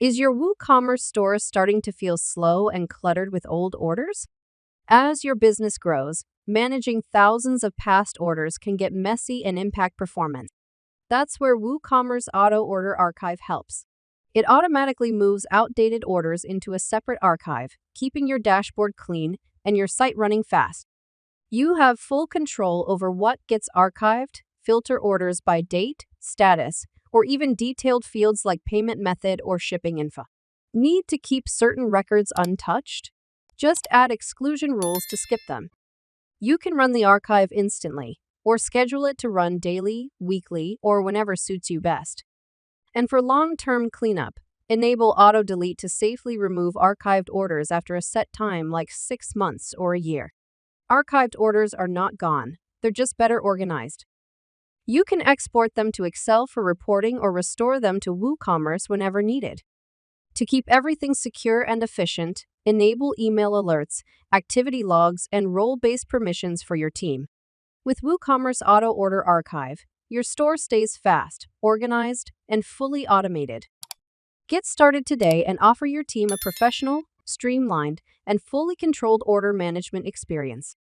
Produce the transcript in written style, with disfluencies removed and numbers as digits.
Is your WooCommerce store starting to feel slow and cluttered with old orders? As your business grows, managing thousands of past orders can get messy and impact performance. That's where WooCommerce Auto Order Archive helps. It automatically moves outdated orders into a separate archive, keeping your dashboard clean and your site running fast. You have full control over what gets archived, filter orders by date, status, or even detailed fields like payment method or shipping info. Need to keep certain records untouched? Just add exclusion rules to skip them. You can run the archive instantly, or schedule it to run daily, weekly, or whenever suits you best. And for long-term cleanup, enable auto-delete to safely remove archived orders after a set time like 6 months or a year. Archived orders are not gone, they're just better organized. You can export them to Excel for reporting or restore them to WooCommerce whenever needed. To keep everything secure and efficient, enable email alerts, activity logs, and role-based permissions for your team. With WooCommerce Auto Order Archive, your store stays fast, organized, and fully automated. Get started today and offer your team a professional, streamlined, and fully controlled order management experience.